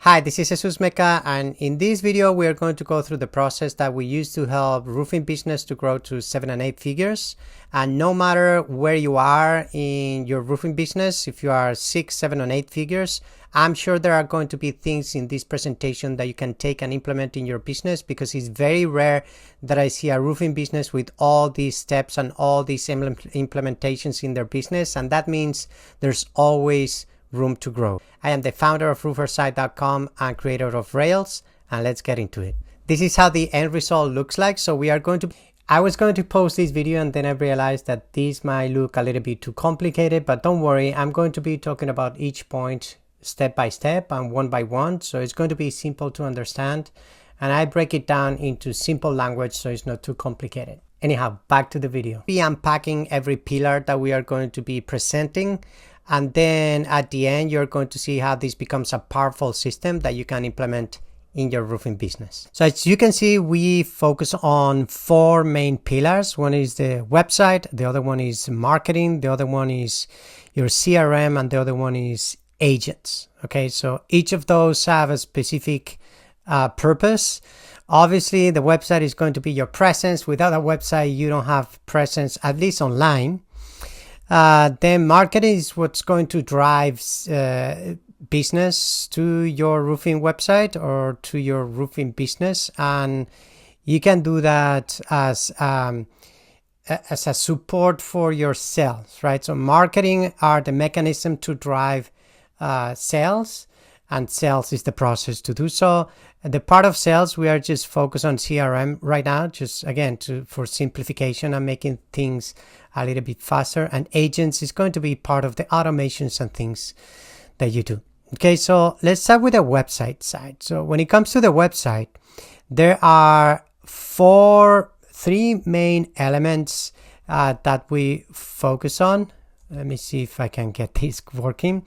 Hi, this is Jesus Meca, and in this video we are going to go through the process that we use to help roofing business to grow to 7 and 8 figures. And no matter where you are in your roofing business, if you are 6, 7, and 8 figures, I'm sure there are going to be things in this presentation that you can take and implement in your business, because it's very rare that I see a roofing business with all these steps and all these implementations in their business, and that means there's always room to grow. I am the founder of roofersite.com and creator of Rails, and let's get into it. This is how the end result looks like. So I was going to post this video, and then I realized that this might look a little bit too complicated, but don't worry, I'm going to be talking about each point step by step and one by one, so it's going to be simple to understand, and I break it down into simple language so it's not too complicated. Anyhow, back to the video. Be unpacking every pillar that we are going to be presenting, and then at the end you're going to see how this becomes a powerful system that you can implement in your roofing business. So as you can see, we focus on 4 main pillars. One is the website, the other one is marketing, the other one is your CRM, and the other one is agents. Okay, so each of those have a specific purpose. Obviously, the website is going to be your presence. Without a website, you don't have presence, at least online. Then marketing is what's going to drive business to your roofing website or to your roofing business, and you can do that as a support for your sales, right? So marketing are the mechanism to drive sales, and sales is the process to do so. The part of sales, we are just focused on CRM right now, just again for simplification and making things a little bit faster. And agents is going to be part of the automations and things that you do. Okay, so let's start with the website side. So when it comes to the website, there are 3 main elements that we focus on. Let me see if I can get this working.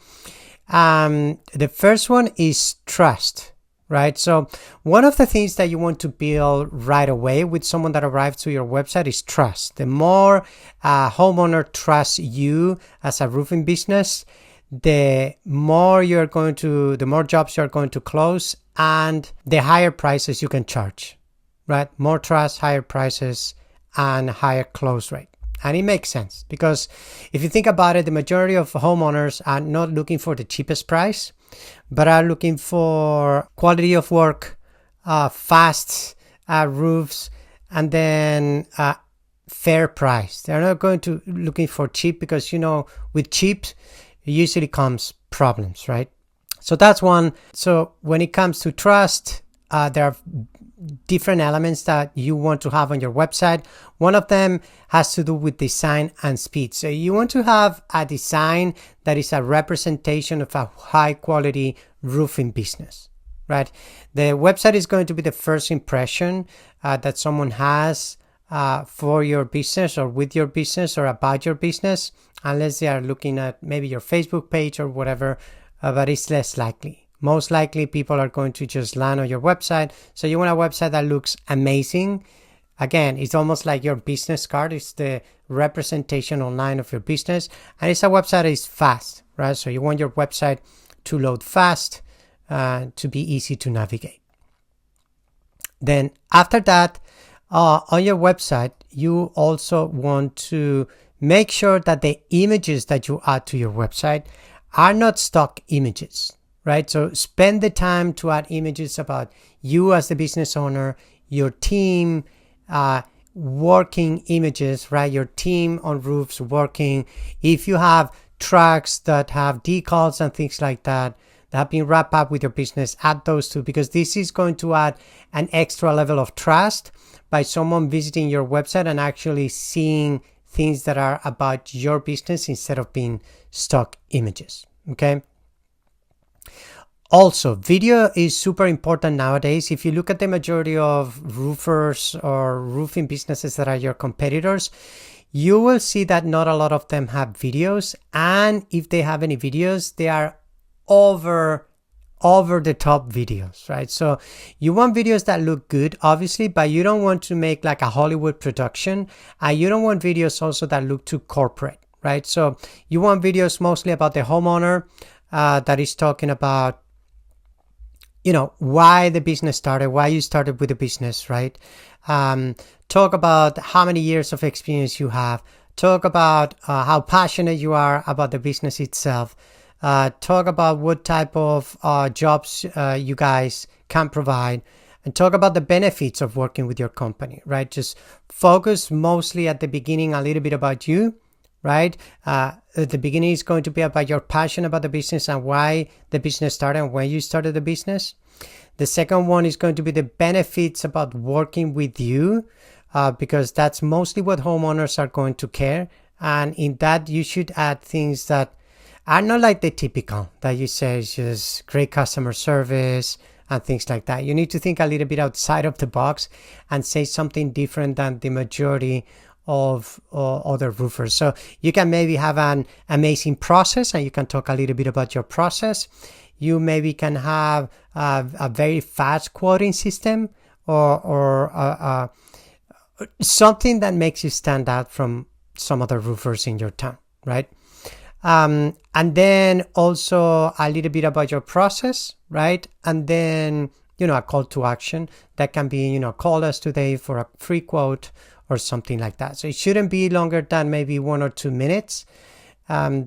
The first one is trust, right? So one of the things that you want to build right away with someone that arrives to your website is trust. The more a homeowner trusts you as a roofing business, the more the more jobs you're going to close, and the higher prices you can charge, right? More trust, higher prices, and higher close rate. And it makes sense, because if you think about it, the majority of homeowners are not looking for the cheapest price, but are looking for quality of work, fast roofs, and then fair price. They're not going to looking for cheap, because with cheap usually comes problems, right? So that's one. So when it comes to trust, there are different elements that you want to have on your website. One of them has to do with design and speed. So you want to have a design that is a representation of a high quality roofing business, right? The website is going to be the first impression that someone has for your business or with your business or about your business, unless they are looking at maybe your Facebook page or whatever, but it's less likely. Most likely people are going to just land on your website. So you want a website that looks amazing. Again, it's almost like your business card. It's the representation online of your business. And it's a website that is fast, right? So you want your website to load fast, to be easy to navigate. Then after that, on your website, you also want to make sure that the images that you add to your website are not stock images. Right? So spend the time to add images about you as the business owner, your team, working images, right? Your team on roofs working. If you have trucks that have decals and things like that have been wrapped up with your business, add those too, because this is going to add an extra level of trust by someone visiting your website and actually seeing things that are about your business instead of being stock images. Okay. Also, video is super important nowadays. If you look at the majority of roofers or roofing businesses that are your competitors, you will see that not a lot of them have videos. And if they have any videos, they are over the top videos, right? So you want videos that look good, obviously, but you don't want to make like a Hollywood production. You don't want videos also that look too corporate, right? So you want videos mostly about the homeowner that is talking about why the business started, why you started with the business, right? Talk about how many years of experience you have. Talk about how passionate you are about the business itself. Talk about what type of jobs you guys can provide, and talk about the benefits of working with your company, right? Just focus mostly at the beginning a little bit about you, right? At the beginning is going to be about your passion about the business and why the business started and when you started the business. The second one is going to be the benefits about working with you, because that's mostly what homeowners are going to care. And in that, you should add things that are not like the typical that you say is just great customer service and things like that. You need to think a little bit outside of the box and say something different than the majority of other roofers. So you can maybe have an amazing process, and you can talk a little bit about your process. You maybe can have a very fast quoting system, or something that makes you stand out from some other roofers in your town, right? And then also a little bit about your process, right? And then, a call to action that can be, call us today for a free quote or something like that. So it shouldn't be longer than maybe 1 or 2 minutes,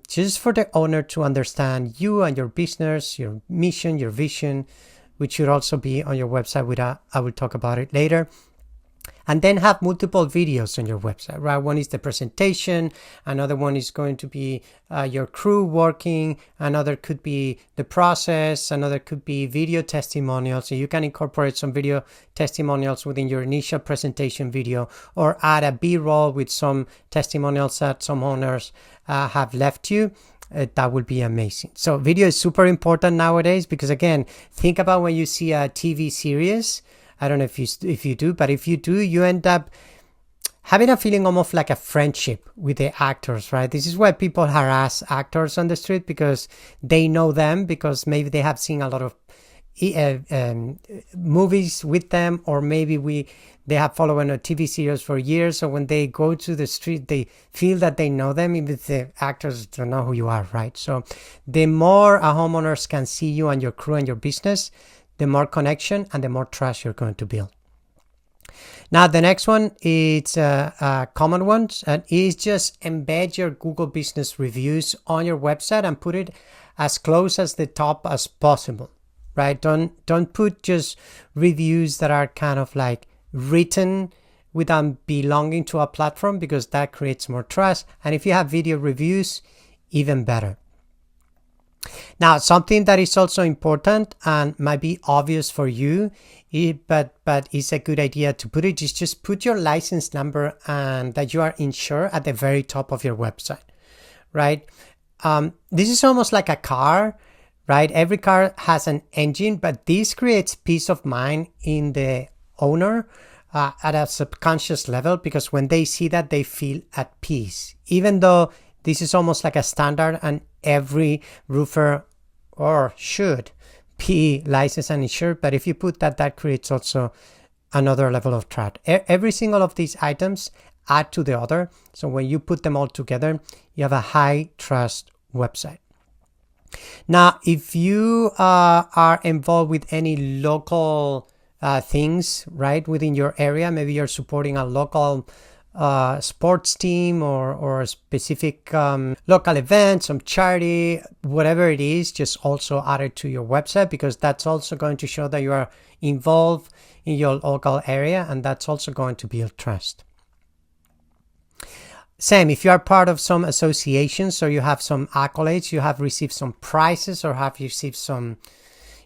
just for the owner to understand you and your business, your mission, your vision, which should also be on your website. I will talk about it later. And then have multiple videos on your website, right? One is the presentation, another one is going to be your crew working, another could be the process, another could be video testimonials. So you can incorporate some video testimonials within your initial presentation video, or add a B-roll with some testimonials that some owners have left you. That would be amazing. So video is super important nowadays, because again, think about when you see a TV series. I don't know if you do, but if you do, you end up having a feeling almost like a friendship with the actors, right? This is why people harass actors on the street, because they know them, because maybe they have seen a lot of movies with them, or maybe they have followed a TV series for years. So when they go to the street, they feel that they know them, even if the actors don't know who you are, right? So the more homeowners can see you and your crew and your business, the more connection and the more trust you're going to build. Now, the next one is a common one, and is just embed your Google Business reviews on your website and put it as close as the top as possible, right? Don't put just reviews that are kind of like written without belonging to a platform, because that creates more trust. And if you have video reviews, even better. Now, something that is also important and might be obvious for you, but it's a good idea to put it, is just put your license number and that you are insured at the very top of your website, right? This is almost like a car, right? Every car has an engine, but this creates peace of mind in the owner at a subconscious level, because when they see that, they feel at peace, even though this is almost like a standard and every roofer or should be licensed and insured. But if you put that, that creates also another level of trust. Every single of these items add to the other. So when you put them all together, you have a high trust website. Now, if you are involved with any local things, right, within your area, maybe you're supporting a local sports team or a specific local event, some charity, whatever it is, just also add it to your website, because that's also going to show that you are involved in your local area, and that's also going to build trust. Same, if you are part of some associations, or you have some accolades, you have received some prizes, or have received some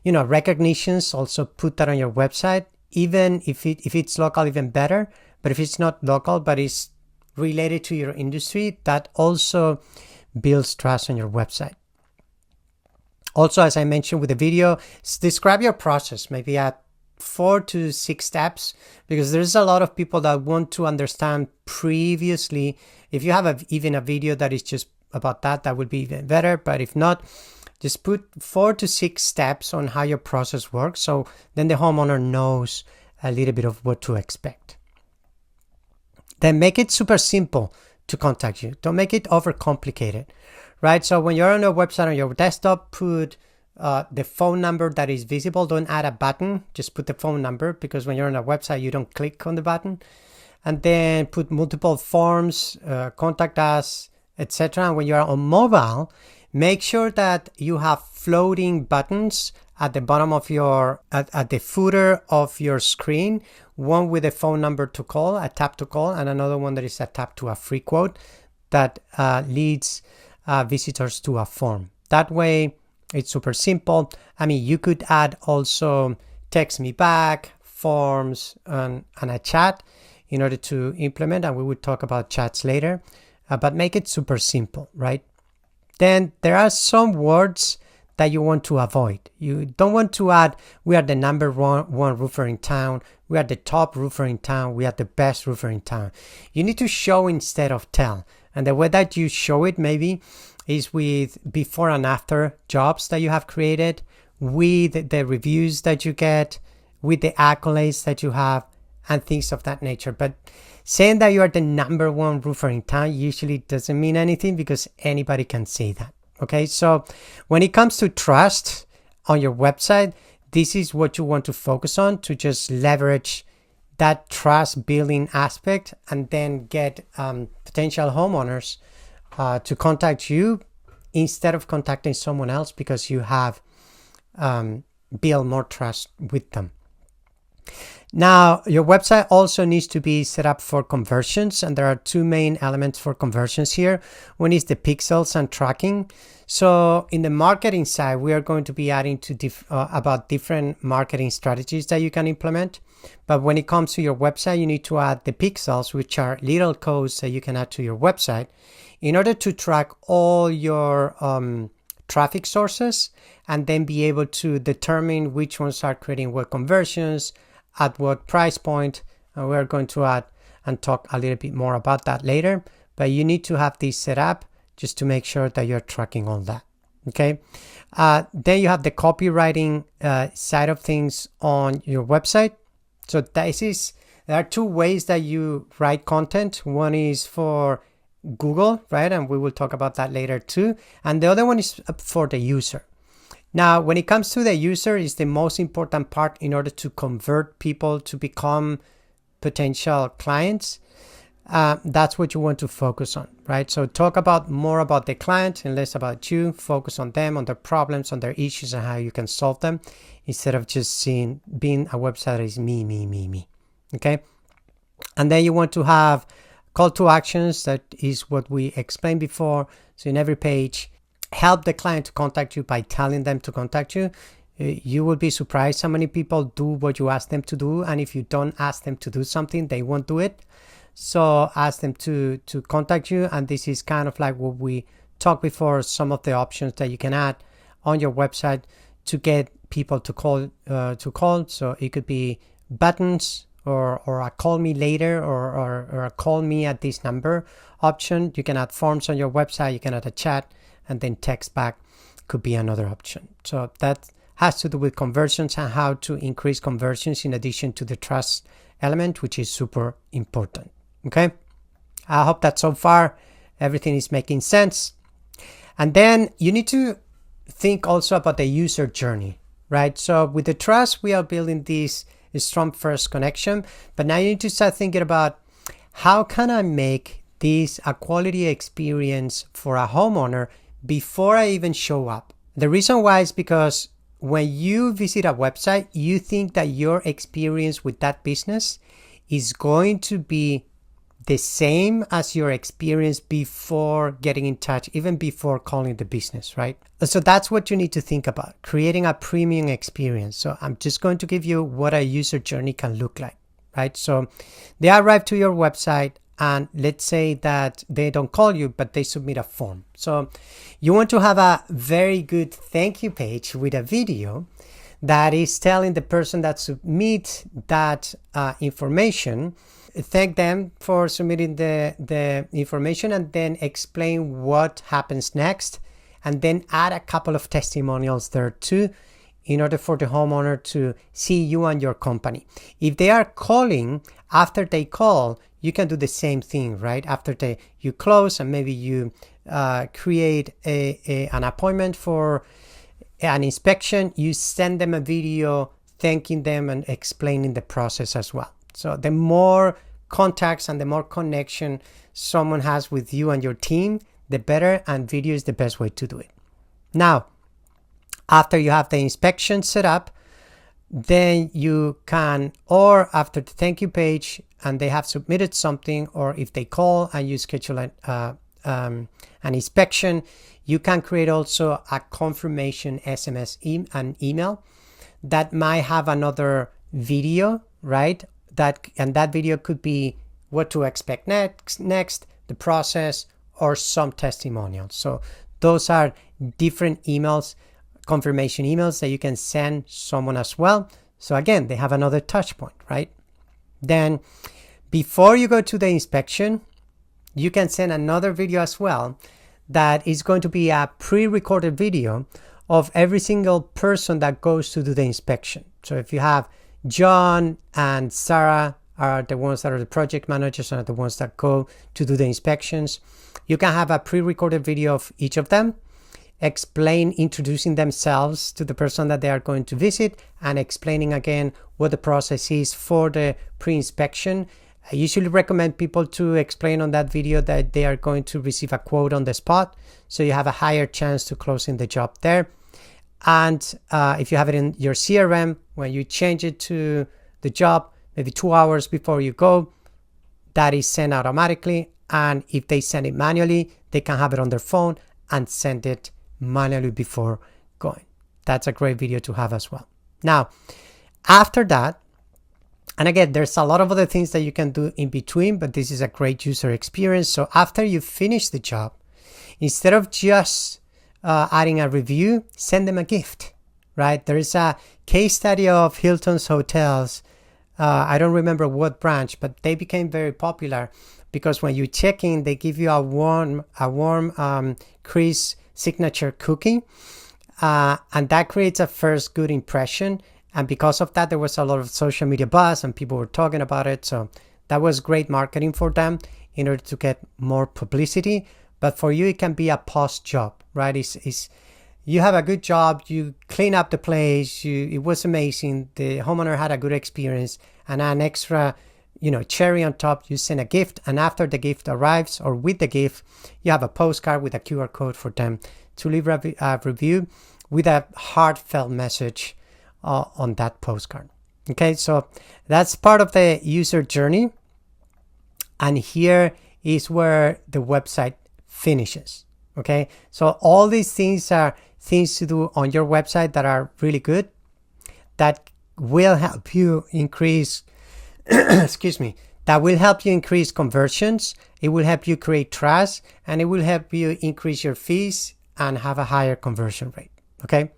recognitions, also put that on your website. Even if it's local, even better. But if it's not local, but it's related to your industry, that also builds trust on your website. Also, as I mentioned with the video, describe your process, maybe at 4 to 6 steps, because there's a lot of people that want to understand previously. If you have even a video that is just about that would be even better. But if not, just put 4 to 6 steps on how your process works, so then the homeowner knows a little bit of what to expect. Then make it super simple to contact you. Don't make it overcomplicated, right? So when you're on your website on your desktop, put the phone number that is visible. Don't add a button, just put the phone number, because when you're on a website, you don't click on the button. And then put multiple forms, contact us, etc. And when you're on mobile, make sure that you have floating buttons at the bottom of your, at the footer of your screen, one with a phone number to call, a tap to call, and another one that is a tap to a free quote that leads visitors to a form. That way, it's super simple. I mean, you could add also text me back, forms, and a chat in order to implement, and we will talk about chats later, but make it super simple, right? Then there are some words that you want to avoid. You don't want to add, we are the number one roofer in town, we are the top roofer in town, we are the best roofer in town. You need to show instead of tell. And the way that you show it maybe is with before and after jobs that you have created, with the reviews that you get, with the accolades that you have, and things of that nature. But saying that you are the number one roofer in town usually doesn't mean anything, because anybody can say that. Okay, so when it comes to trust on your website, this is what you want to focus on, to just leverage that trust building aspect, and then get potential homeowners to contact you instead of contacting someone else, because you have built more trust with them. Now, your website also needs to be set up for conversions, and there are two main elements for conversions here. One is the pixels and tracking. So in the marketing side, we are going to be adding to about different marketing strategies that you can implement. But when it comes to your website, you need to add the pixels, which are little codes that you can add to your website in order to track all your traffic sources, and then be able to determine which ones are creating what conversions, at what price point. And we're going to add and talk a little bit more about that later, but you need to have this set up just to make sure that you're tracking all that. Okay. Then you have the copywriting side of things on your website. So there are two ways that you write content. One is for Google, right? And we will talk about that later too. And the other one is for the user. Now, when it comes to the user, is the most important part in order to convert people to become potential clients. That's what you want to focus on, right? So talk more about the client and less about you. Focus on them, on their problems, on their issues, and how you can solve them, instead of just being a website that is me. Okay? And then you want to have call to actions. That is what we explained before. So in every page, help the client to contact you by telling them to contact you. You will be surprised how many people do what you ask them to do, and if you don't ask them to do something, they won't do it. So ask them to contact you, and this is kind of like what we talked before, some of the options that you can add on your website to get people to call. So it could be buttons, or a call me later, or a call me at this number option. You can add forms on your website, you can add a chat, and then text back could be another option. So that has to do with conversions and how to increase conversions in addition to the trust element, which is super important. Okay, I hope that so far everything is making sense. And then you need to think also about the user journey, right? So with the trust, we are building this strong first connection, but now you need to start thinking about, how can I make this a quality experience for a homeowner before I even show up? The reason why is because when you visit a website, you think that your experience with that business is going to be the same as your experience before getting in touch, even before calling the business, right? So that's what you need to think about, creating a premium experience. So I'm just going to give you what a user journey can look like, right? So they arrive to your website, and let's say that they don't call you, but they submit a form. So you want to have a very good thank you page with a video that is telling the person that submit that information, thank them for submitting the information, and then explain what happens next, and then add a couple of testimonials there too, in order for the homeowner to see you and your company. If they are calling, after they call, you can do the same thing, right? After you close, and maybe you create an appointment for an inspection, you send them a video thanking them and explaining the process as well. So the more contacts and the more connection someone has with you and your team, the better, and video is the best way to do it. Now, after you have the inspection set up, then you can, or after the thank you page and they have submitted something, or if they call and you schedule an inspection, you can create also a confirmation SMS and email that might have another video, right? That video could be what to expect next, the process, or some testimonials. So those are different emails, confirmation emails that you can send someone as well. So again, they have another touch point, right? Then before you go to the inspection, you can send another video as well that is going to be a pre-recorded video of every single person that goes to do the inspection. So if you have John and Sarah are the ones that are the project managers and are the ones that go to do the inspections, you can have a pre-recorded video of each of them introducing themselves to the person that they are going to visit and explaining again what the process is for the pre-inspection. I usually recommend people to explain on that video that they are going to receive a quote on the spot, so you have a higher chance to closing the job there. And if you have it in your CRM, when you change it to the job, maybe 2 hours before you go, that is sent automatically. And if they send it manually, they can have it on their phone and send it manually before going. That's a great video to have as well. Now, after that, and again, there's a lot of other things that you can do in between, but this is a great user experience. So after you finish the job, instead of just adding a review, send them a gift, right? There is a case study of Hilton's hotels. I don't remember what branch, but they became very popular because when you check in, they give you a warm Chris signature cookie, and that creates a first good impression. And because of that, there was a lot of social media buzz and people were talking about it. So that was great marketing for them in order to get more publicity. But for you, it can be a post job, right? It's you have a good job, you clean up the place, it was amazing, the homeowner had a good experience, and an extra, cherry on top, you send a gift, and after the gift arrives, or with the gift, you have a postcard with a QR code for them to leave a review with a heartfelt message on that postcard. Okay, so that's part of the user journey, and here is where the website finishes. Okay, so all these things are things to do on your website that are really good, that will help you increase that will help you increase conversions, it will help you create trust, and it will help you increase your fees and have a higher conversion rate. Okay,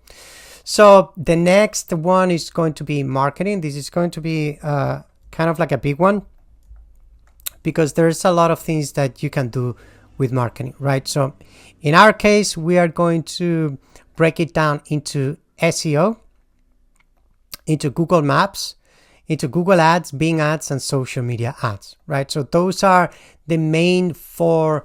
so the next one is going to be marketing. This is going to be kind of like a big one because there's a lot of things that you can do with marketing, right? So in our case, we are going to break it down into SEO, into Google Maps, into Google Ads, Bing Ads, and social media ads, right? So those are the main five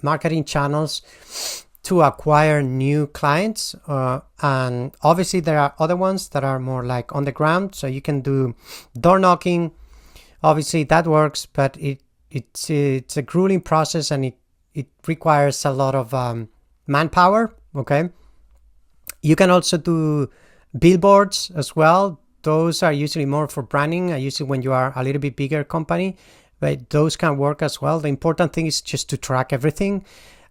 marketing channels to acquire new clients. And obviously there are other ones that are more like on the ground. So you can do door knocking. Obviously that works, but it's a grueling process and it requires a lot of manpower. Okay. You can also do billboards as well. Those are usually more for branding, usually when you are a little bit bigger company, but those can work as well. The important thing is just to track everything.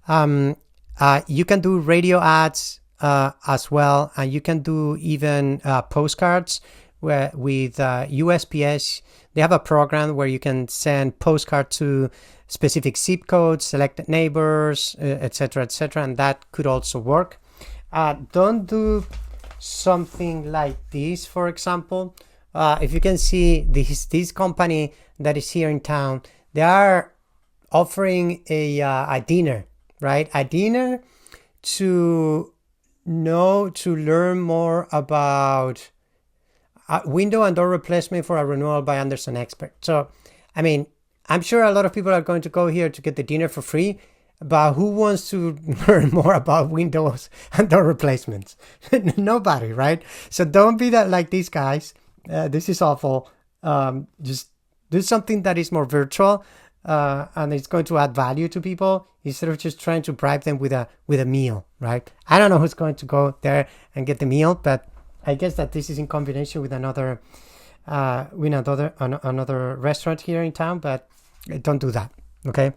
You can do radio ads as well, and you can do even postcards with USPS. They have a program where you can send postcards to specific zip codes, selected neighbors, etc., and that could also work. Don't do something like this, for example. If you can see this company that is here in town, they are offering a dinner, right? A dinner to learn more about window and door replacement for a renewal by Anderson Expert. So, I mean, I'm sure a lot of people are going to go here to get the dinner for free, but who wants to learn more about Windows and door replacements? Nobody, right? So don't be that like these guys. This is awful. Just do something that is more virtual, and it's going to add value to people instead of just trying to bribe them with a meal, right? I don't know who's going to go there and get the meal, but I guess that this is in combination with another restaurant here in town, but don't do that, okay?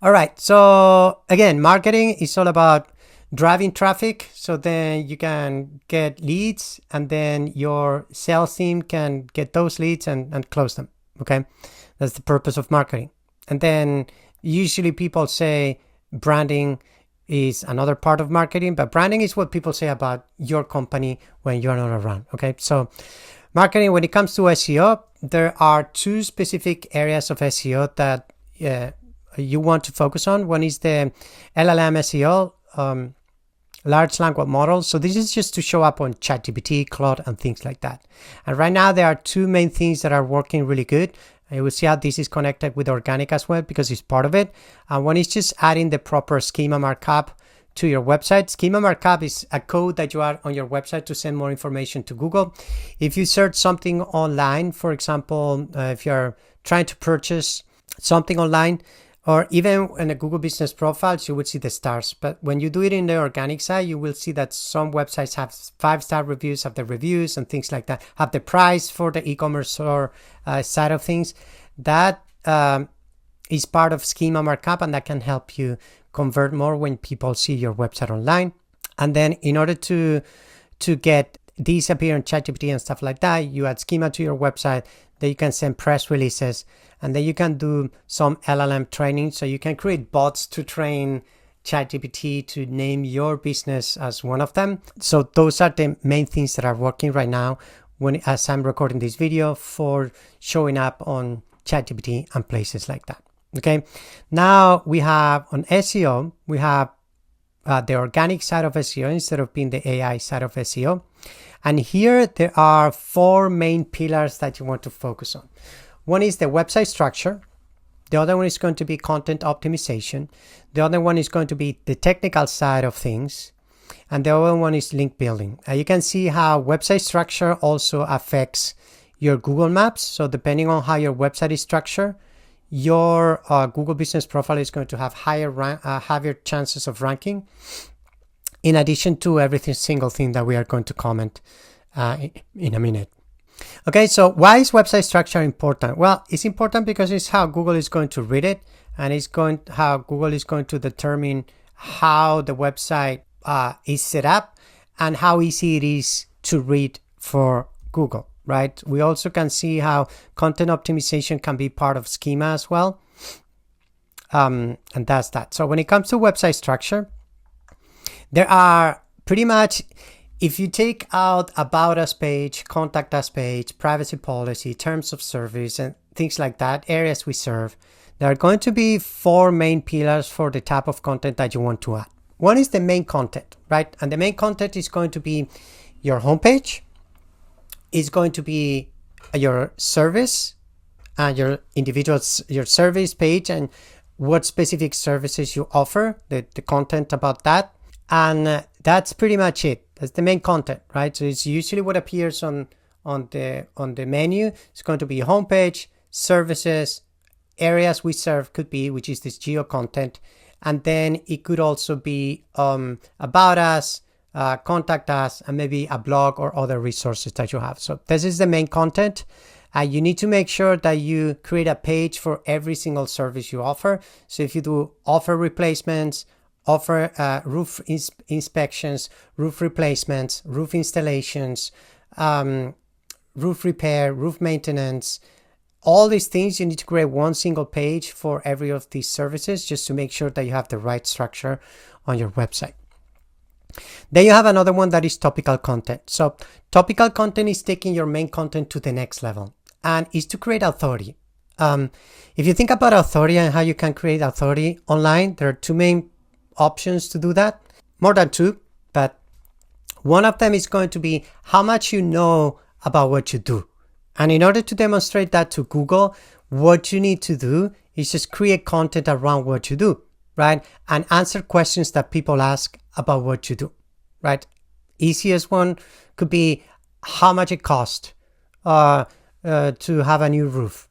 All right, so again, marketing is all about driving traffic, so then you can get leads, and then your sales team can get those leads and close them, okay? That's the purpose of marketing. And then usually people say branding is another part of marketing, but branding is what people say about your company when you're not around, okay? So marketing, when it comes to SEO, there are two specific areas of SEO that you want to focus on. One is the LLM SEO, large language models. So this is just to show up on ChatGPT, Claude, and things like that. And right now there are two main things that are working really good. You will see how this is connected with organic as well, because it's part of it. One is just adding the proper schema markup to your website. Schema markup is a code that you add on your website to send more information to Google. If you search something online, for example, if you're trying to purchase something online, or even in a Google business profiles, you would see the stars. But when you do it in the organic side, you will see that some websites have 5-star reviews, have the reviews and things like that, have the price for the e-commerce store side of things. That is part of schema markup, and that can help you convert more when people see your website online. And then in order to get these appear on ChatGPT and stuff like that, you add schema to your website, that you can send press releases, and then you can do some LLM training. So you can create bots to train ChatGPT to name your business as one of them. So those are the main things that are working right now as I'm recording this video, for showing up on ChatGPT and places like that. Okay. Now we have on SEO, we have the organic side of SEO instead of being the AI side of SEO. And here there are 4 main pillars that you want to focus on. One is the website structure. The other one is going to be content optimization. The other one is going to be the technical side of things. And the other one is link building. You can see how website structure also affects your Google Maps. So depending on how your website is structured, your Google business profile is going to have higher chances of ranking, in addition to every single thing that we are going to comment in a minute. Okay, so why is website structure important? Well, it's important because it's how Google is going to read it, and how Google is going to determine how the website is set up and how easy it is to read for Google, right? We also can see how content optimization can be part of schema as well. And that's that. So when it comes to website structure, there are pretty much, if you take out about us page, contact us page, privacy policy, terms of service, and things like that, areas we serve, there are going to be 4 main pillars for the type of content that you want to add. One is the main content, right? And the main content is going to be your homepage, is going to be your service and your service page and what specific services you offer, the content about that. And that's pretty much it. That's the main content, right? So it's usually what appears on the menu. It's going to be homepage, services, areas we serve could be, which is this geo content. And then it could also be about us, contact us, and maybe a blog or other resources that you have. So this is the main content. You need to make sure that you create a page for every single service you offer. So if you do offer replacements, offer roof inspections, roof replacements, roof installations, roof repair, roof maintenance, all these things, you need to create one single page for every of these services, just to make sure that you have the right structure on your website. Then you have another one that is topical content. So topical content is taking your main content to the next level, and is to create authority. If you think about authority and how you can create authority online, there are 2 main options to do that. More than 2, but one of them is going to be how much you know about what you do. And in order to demonstrate that to Google, what you need to do is just create content around what you do. right? And answer questions that people ask about what you do, right? Easiest one could be how much it costs to have a new roof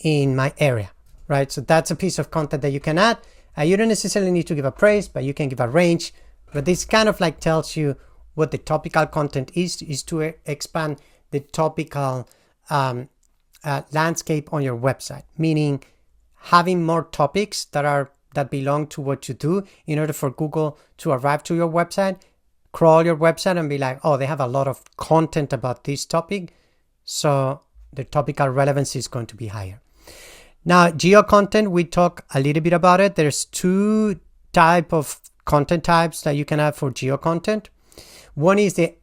in my area, right? So that's a piece of content that you can add. You don't necessarily need to give a price, but you can give a range. But this kind of like tells you what the topical content is to expand the topical landscape on your website, meaning having more topics that belong to what you do in order for Google to arrive to your website, crawl your website and be like, oh, they have a lot of content about this topic, so the topical relevance is going to be higher. Now, geo content, we talk a little bit about it. There's two type of content types that you can have for geo content. One is the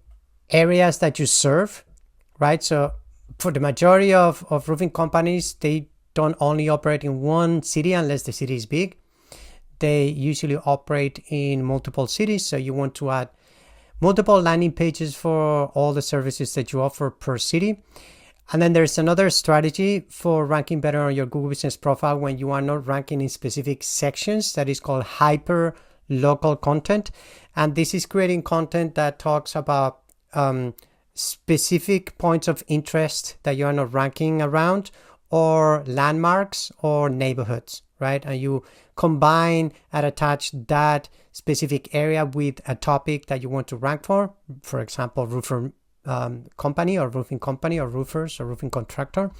areas that you serve, right? So for the majority of roofing companies, they don't only operate in one city unless the city is big. They usually operate in multiple cities. So you want to add multiple landing pages for all the services that you offer per city. And then there's another strategy for ranking better on your Google Business Profile when you are not ranking in specific sections. That is called hyper local content. And this is creating content that talks about specific points of interest that you are not ranking around, or landmarks or neighborhoods, right? And you combine and attach that specific area with a topic that you want to rank for example, roofer company or roofers or roofing contractor,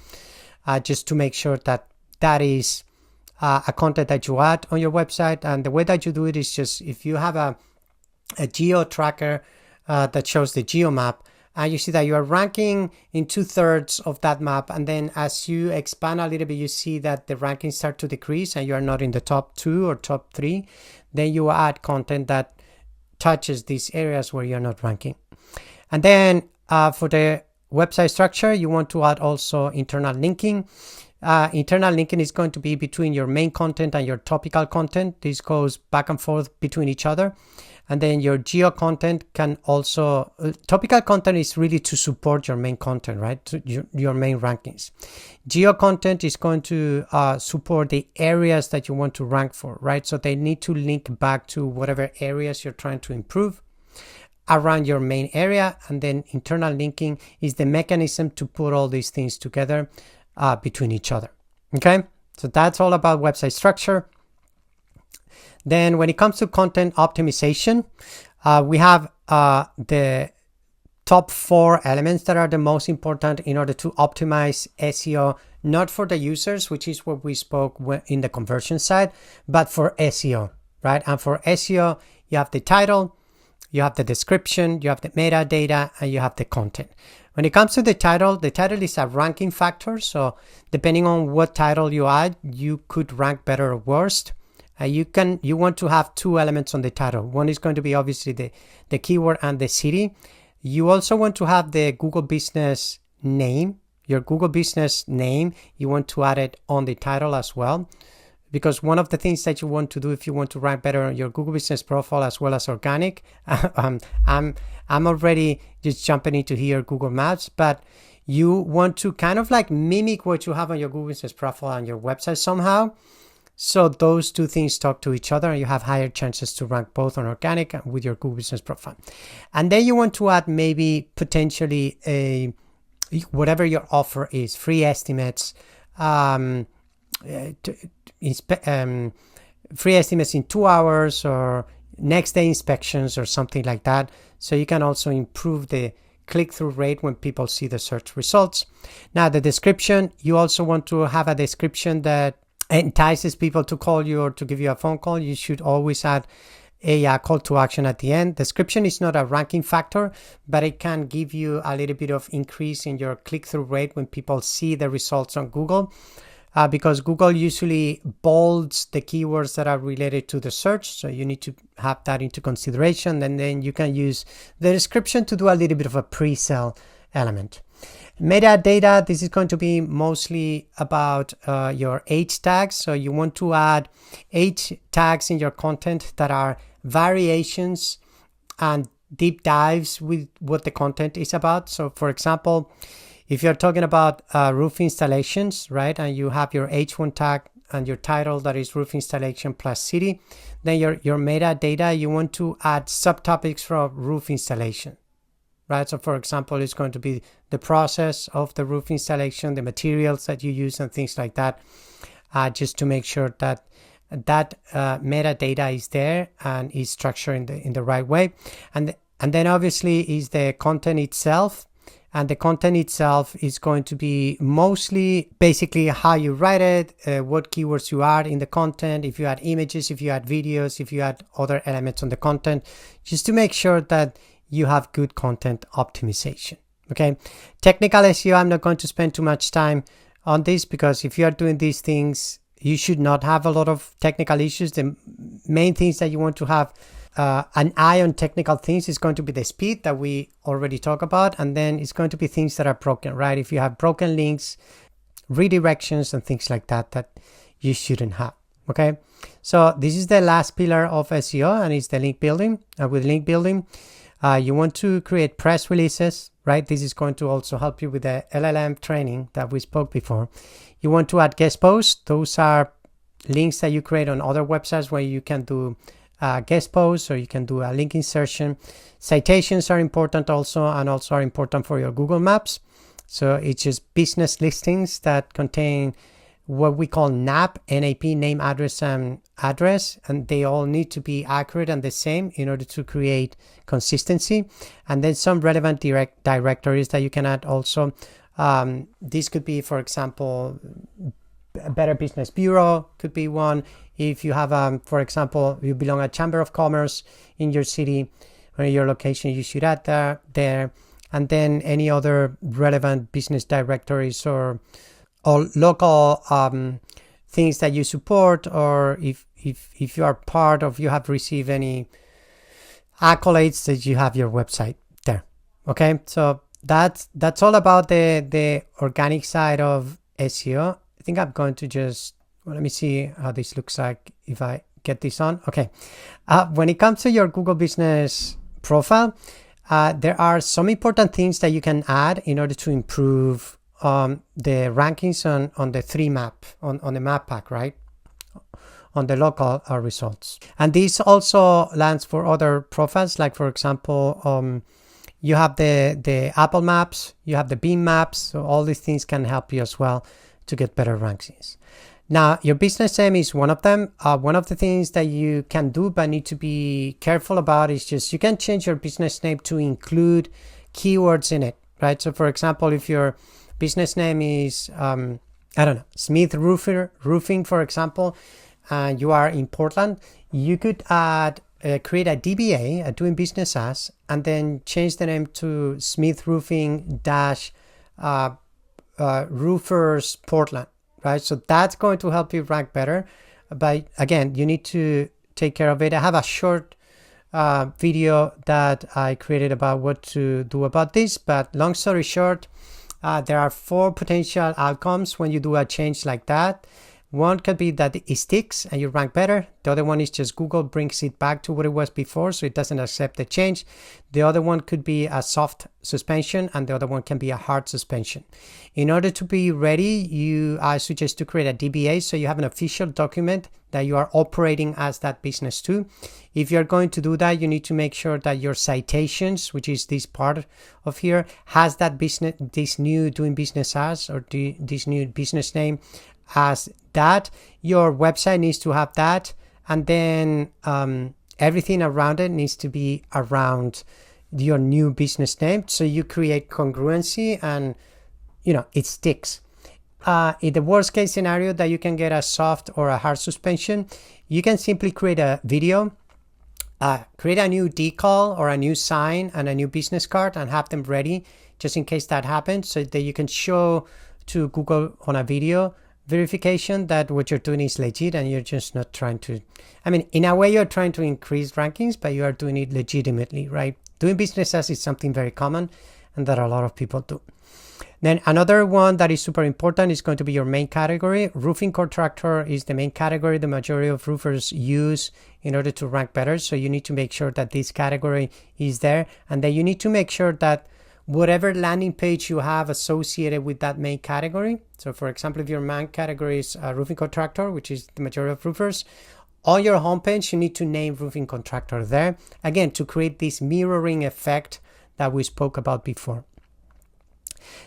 just to make sure that that is a content that you add on your website. And the way that you do it is just if you have a geo tracker that shows the geo map, and you see that you are ranking in 2/3 of that map, and then as you expand a little bit, you see that the rankings start to decrease and you are not in the top 2 or top 3, then you add content that touches these areas where you're not ranking. And then for the website structure, you want to add also internal linking. Internal linking is going to be between your main content and your topical content. This goes back and forth between each other. And then your geo content can also, topical content is really to support your main content, right? Your main rankings. Geo content is going to support the areas that you want to rank for, right? So they need to link back to whatever areas you're trying to improve around your main area. And then internal linking is the mechanism to put all these things together between each other. Okay, so that's all about website structure. Then when it comes to content optimization, we have the top 4 elements that are the most important in order to optimize SEO, not for the users, which is what we spoke in the conversion side, but for SEO, right? And for SEO, you have the title, you have the description, you have the metadata, and you have the content. When it comes to the title is a ranking factor. So depending on what title you add, you could rank better or worse. You want to have 2 elements on the title. One is going to be obviously the keyword and the city. You also want to have the Google Business name, your Google Business name. You want to add it on the title as well, because one of the things that you want to do if you want to rank better on your Google Business Profile as well as organic, I'm already just jumping into here Google Maps, but you want to kind of like mimic what you have on your Google Business Profile on your website somehow. So those 2 things talk to each other and you have higher chances to rank both on organic and with your Google Business Profile. And then you want to add maybe potentially whatever your offer is, free estimates, free estimates in 2 hours or next day inspections or something like that. So you can also improve the click-through rate when people see the search results. Now the description, you also want to have a description that entices people to call you or to give you a phone call. You should always add a call to action at the end. Description is not a ranking factor, but it can give you a little bit of increase in your click-through rate when people see the results on Google, because Google usually bolds the keywords that are related to the search. So you need to have that into consideration. And then you can use the description to do a little bit of a pre-sale element. Metadata, this is going to be mostly about your H tags. So you want to add H tags in your content that are variations and deep dives with what the content is about. So for example, if you're talking about roof installations, right, and you have your H1 tag and your title, that is roof installation plus city. Then your metadata, you want to add subtopics for roof installation, right? So for example, it's going to be the process of the roof installation, the materials that you use, and things like that, just to make sure that metadata is there and is structured in the right way. And then obviously is the content itself. And the content itself is going to be mostly basically how you write it, what keywords you add in the content, if you add images, if you add videos, if you add other elements on the content, just to make sure that you have good content optimization. Okay, technical SEO, I'm not going to spend too much time on this, because if you are doing these things, you should not have a lot of technical issues. The main things that you want to have an eye on technical things is going to be the speed that we already talked about, and then it's going to be things that are broken, right? If you have broken links, redirections, and things like that you shouldn't have. Okay, so this is the last pillar of SEO, and it's the link building. With link building, you want to create press releases, right? This is going to also help you with the LLM training that we spoke before. You want to add guest posts. Those are links that you create on other websites where you can do guest posts, or you can do a link insertion. Citations are important also, and also are important for your Google Maps. So it's just business listings that contain what we call NAP, name, address, and address, and they all need to be accurate and the same in order to create consistency. And then some relevant directories that you can add also. This could be, for example, a Better Business Bureau could be one. If you have, for example, you belong at Chamber of Commerce in your city or in your location, you should add there. And then any other relevant business directories or local things that you support, or if you are part of, you have received any accolades, that you have your website there. Okay, so that's all about the organic side of SEO. I think I'm going to just, let me see how this looks like if I get this on. Okay, when it comes to your Google Business Profile, there are some important things that you can add in order to improve the rankings on the 3 map, on the map pack, right? On the local results. And this also lands for other profiles, like for example, you have the Apple Maps, you have the Bing Maps, so all these things can help you as well to get better rankings. Now, your business name is one of them. One of the things that you can do but need to be careful about is just you can change your business name to include keywords in it, right? So for example, if your business name is, I don't know, Smith Roofing, for example, and you are in Portland, you could add, create a DBA, a doing business as, and then change the name to Smith Roofing Roofers Portland, right? So that's going to help you rank better. But again, you need to take care of it. I have a short video that I created about what to do about this, but long story short, there are 4 potential outcomes when you do a change like that. One could be that it sticks and you rank better. The other one is just Google brings it back to what it was before, so it doesn't accept the change. The other one could be a soft suspension, and the other one can be a hard suspension. In order to be ready, I suggest to create a DBA, so you have an official document that you are operating as that business too. If you're going to do that, you need to make sure that your citations, which is this part of here, has that business, this new doing business as, or this new business name as that. Your website needs to have that, and then everything around it needs to be around your new business name, so you create congruency and it sticks. In the worst case scenario that you can get a soft or a hard suspension, you can simply create a video, create a new decal or a new sign and a new business card, and have them ready just in case that happens, so that you can show to Google on a video verification that what you're doing is legit, and you're just not trying to, in a way you're trying to increase rankings, but you are doing it legitimately, right? Doing business as is something very common and that a lot of people do. Then another one that is super important is going to be your main category. Roofing contractor is the main category the majority of roofers use in order to rank better, so you need to make sure that this category is there, and then you need to make sure that whatever landing page you have associated with that main category. So for example, if your main category is roofing contractor, which is the majority of roofers, on your homepage, you need to name roofing contractor there, again, to create this mirroring effect that we spoke about before.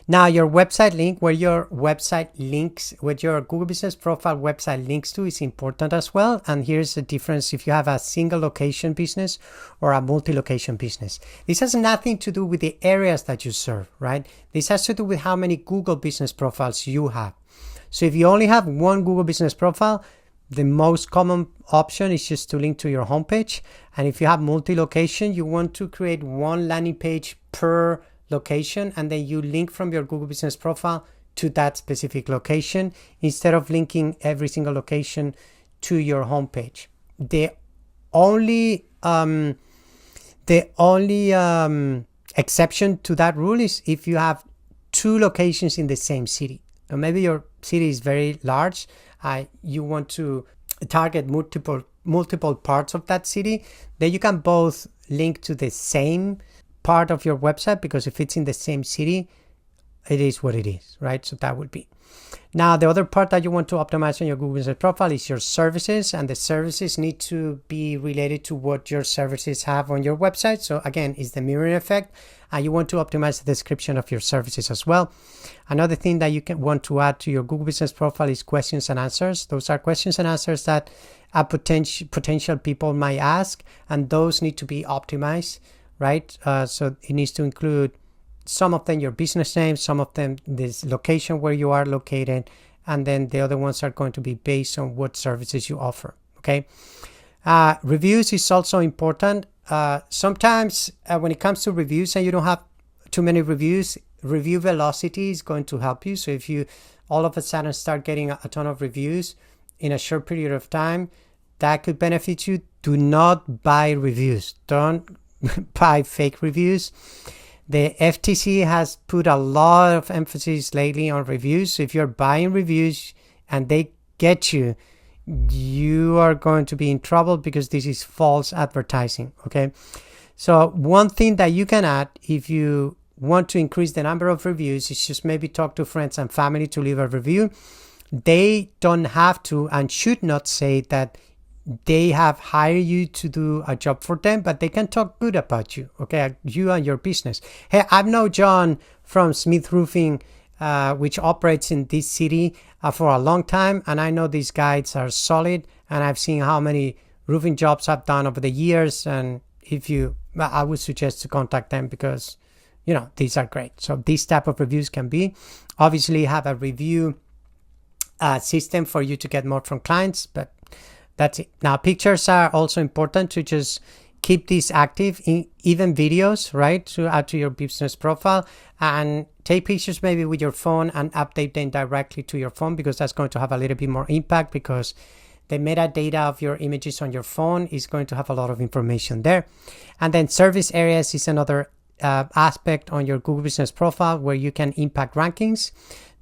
Now, your website link, where your website links, with your Google Business Profile website links to, is important as well. And here's the difference if you have a single location business or a multi-location business. This has nothing to do with the areas that you serve, right? This has to do with how many Google Business Profiles you have. So if you only have one Google Business Profile, the most common option is just to link to your homepage. And if you have multi-location, you want to create one landing page per location, and then you link from your Google Business Profile to that specific location instead of linking every single location to your homepage. The only exception to that rule is if you have two locations in the same city. Or maybe your city is very large, you want to target multiple parts of that city, then you can both link to the same part of your website, because if it's in the same city, it is what it is, right? So that would be. Now, the other part that you want to optimize on your Google Business Profile is your services, and the services need to be related to what your services have on your website. So again, it's the mirroring effect, and you want to optimize the description of your services as well. Another thing that you want to add to your Google Business Profile is questions and answers. Those are questions and answers that potential people might ask, and those need to be optimized, right? So it needs to include some of them your business name, some of them this location where you are located, and then the other ones are going to be based on what services you offer. Okay. Reviews is also important. Sometimes when it comes to reviews and you don't have too many reviews, review velocity is going to help you. So if you all of a sudden start getting a ton of reviews in a short period of time, that could benefit you. Do not buy reviews. Don't buy fake reviews. The FTC has put a lot of emphasis lately on reviews. So if you're buying reviews and they get you, you are going to be in trouble, because this is false advertising. Okay. So one thing that you can add if you want to increase the number of reviews is just maybe talk to friends and family to leave a review. They don't have to and should not say that they have hired you to do a job for them, but they can talk good about you, okay, you and your business. Hey, I've known John from Smith Roofing, which operates in this city for a long time, and I know these guys are solid, and I've seen how many roofing jobs I've done over the years, and I would suggest to contact them, because these are great. So these type of reviews can be, obviously have a review system for you to get more from clients, but that's it. Now, pictures are also important to just keep these active, even videos, right? To add to your business profile, and take pictures maybe with your phone and update them directly to your phone, because that's going to have a little bit more impact, because the metadata of your images on your phone is going to have a lot of information there. And then service areas is another aspect on your Google Business Profile where you can impact rankings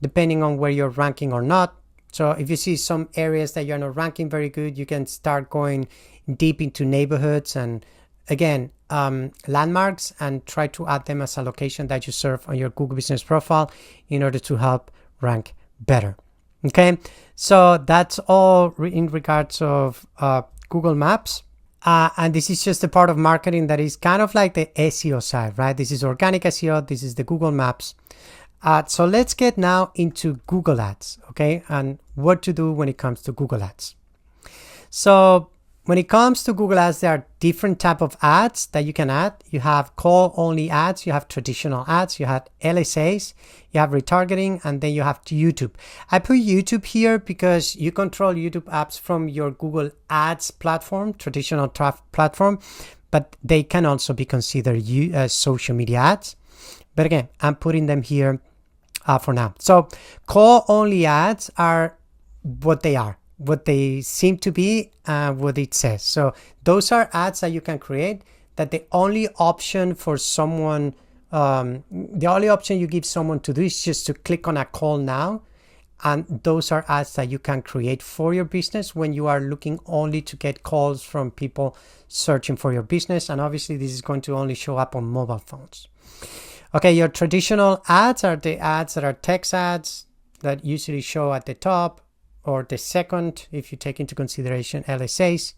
depending on where you're ranking or not. So if you see some areas that you're not ranking very good, you can start going deep into neighborhoods and, again, landmarks, and try to add them as a location that you serve on your Google Business Profile in order to help rank better. Okay, so that's all in regards of Google Maps. And this is just a part of marketing that is kind of like the SEO side, right? This is organic SEO. This is the Google Maps. So let's get now into Google Ads, okay? And what to do when it comes to Google Ads. So when it comes to Google Ads, there are different type of ads that you can add. You have call-only ads, you have traditional ads, you have LSAs, you have retargeting, and then you have YouTube. I put YouTube here because you control YouTube apps from your Google Ads platform, traditional platform, but they can also be considered social media ads. But again, I'm putting them here for now. So call-only ads are what they are, what they seem to be, what it says. So those are ads that you can create, that the only option for someone, the only option you give someone to do is just to click on a call now. And those are ads that you can create for your business when you are looking only to get calls from people searching for your business. And obviously this is going to only show up on mobile phones. Okay, your traditional ads are the ads that are text ads that usually show at the top, or the second if you take into consideration LSAs.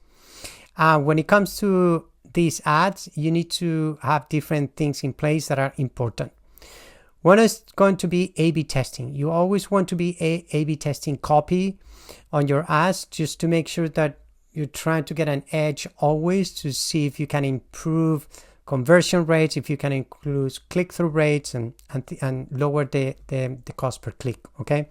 When it comes to these ads, you need to have different things in place that are important. One is going to be A/B testing. You always want to be A/B testing copy on your ads, just to make sure that you're trying to get an edge always, to see if you can improve conversion rates, if you can increase click-through rates, and lower the cost per click. Okay,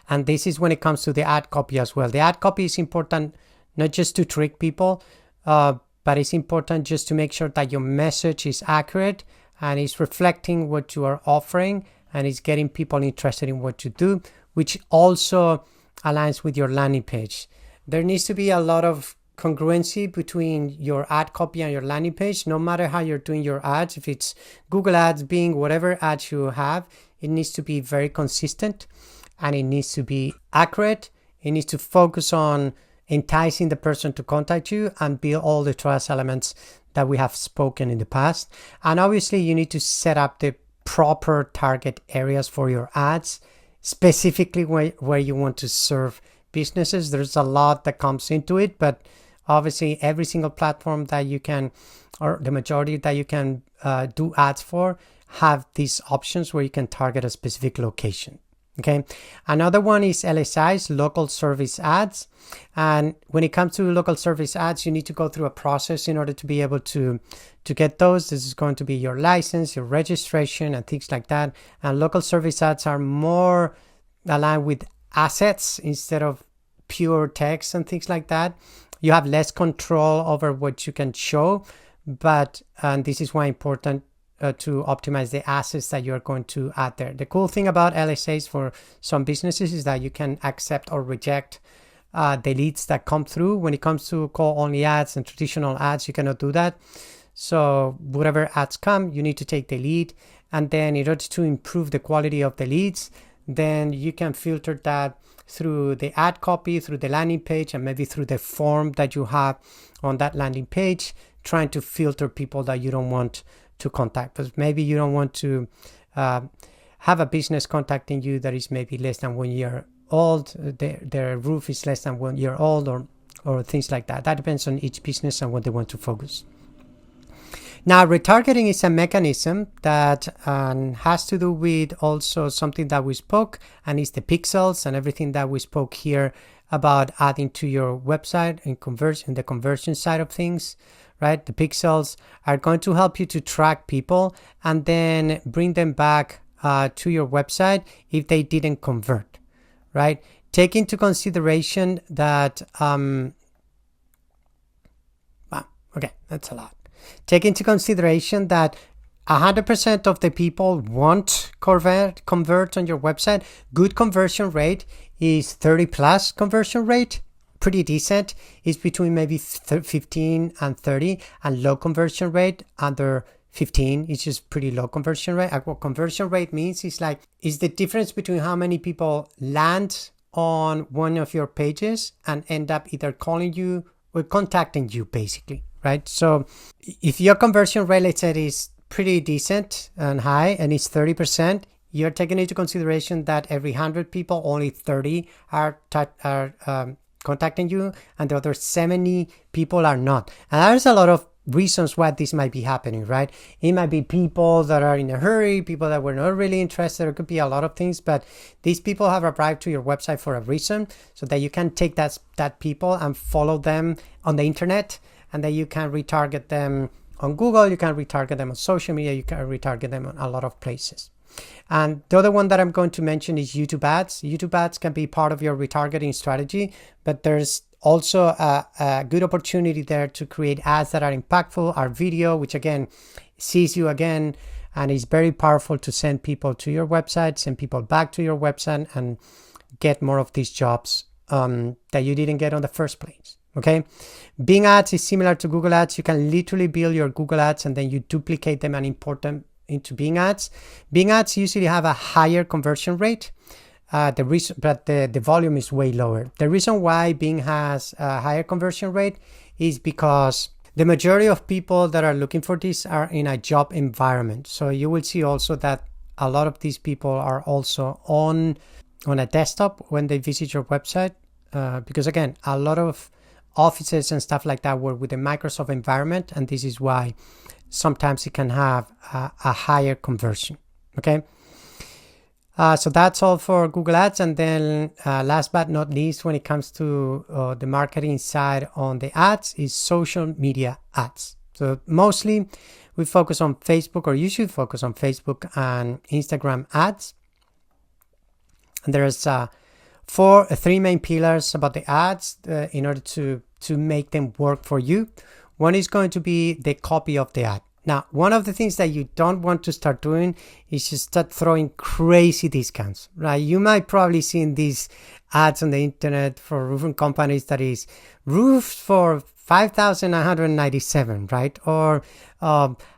and this is when it comes to the ad copy as well. The ad copy is important not just to trick people, but it's important just to make sure that your message is accurate and is reflecting what you are offering, and is getting people interested in what you do, which also aligns with your landing page. There needs to be a lot of congruency between your ad copy and your landing page, no matter how you're doing your ads. If it's Google Ads, Bing, whatever ads you have, it needs to be very consistent, and it needs to be accurate. It needs to focus on enticing the person to contact you and build all the trust elements that we have spoken in the past. And obviously you need to set up the proper target areas for your ads, specifically where you want to serve businesses. There's a lot that comes into it, but obviously every single platform that you can, or the majority that you can do ads for, have these options where you can target a specific location. Okay, another one is LSIs, local service ads. And when it comes to local service ads, you need to go through a process in order to be able to get those. This is going to be your license, your registration, and things like that. And local service ads are more aligned with assets instead of pure text and things like that. You have less control over what you can show, but and this is why important to optimize the assets that you're going to add there. The cool thing about LSAs for some businesses is that you can accept or reject the leads that come through. When it comes to call-only ads and traditional ads, you cannot do that. So whatever ads come, you need to take the lead, and then in order to improve the quality of the leads, then you can filter that through the ad copy, through the landing page, and maybe through the form that you have on that landing page, trying to filter people that you don't want to contact. But maybe you don't want to have a business contacting you that is maybe less than 1 year old, their roof is less than 1 year old, or things like that. That depends on each business and what they want to focus. Now, retargeting is a mechanism that has to do with also something that we spoke, and it's the pixels and everything that we spoke here about adding to your website and in the conversion side of things, right? The pixels are going to help you to track people and then bring them back to your website if they didn't convert, right? Take into consideration that, okay, that's a lot. Take into consideration that 100% of the people won't convert on your website. Good conversion rate is 30 plus conversion rate. Pretty decent is between maybe 15 and 30, and low conversion rate under 15 is just pretty low conversion rate. What conversion rate means is the difference between how many people land on one of your pages and end up either calling you or contacting you, basically, right? So if your conversion rate, let's say, is pretty decent and high and it's 30%, you're taking into consideration that every 100 people, only 30 are contacting you, and the other 70 people are not. And there's a lot of reasons why this might be happening, right? It might be people that are in a hurry, people that were not really interested. It could be a lot of things, but these people have arrived to your website for a reason, so that you can take that people and follow them on the internet, and then you can retarget them on Google, you can retarget them on social media, you can retarget them on a lot of places. And the other one that I'm going to mention is YouTube ads. YouTube ads can be part of your retargeting strategy, but there's also a good opportunity there to create ads that are impactful, are video, which again sees you again, and is very powerful to send people to your website, send people back to your website, and get more of these jobs that you didn't get on the first place. Okay, Bing ads is similar to Google ads. You can literally build your Google ads and then you duplicate them and import them into Bing ads. Bing ads usually have a higher conversion rate. But the volume is way lower. The reason why Bing has a higher conversion rate is because the majority of people that are looking for this are in a job environment. So you will see also that a lot of these people are also on a desktop when they visit your website, because again, a lot of offices and stuff like that work with the Microsoft environment, and this is why sometimes it can have a higher conversion. Okay. So that's all for Google Ads. And then last but not least, when it comes to the marketing side on the ads, is social media ads. So mostly we focus on Facebook, or you should focus on Facebook and Instagram ads. And there's three main pillars about the ads in order to make them work for you. One is going to be the copy of the ad. Now, one of the things that you don't want to start doing is just start throwing crazy discounts, right? You might probably seen these ads on the internet for roofing companies that is roofs for $5,997, right? Or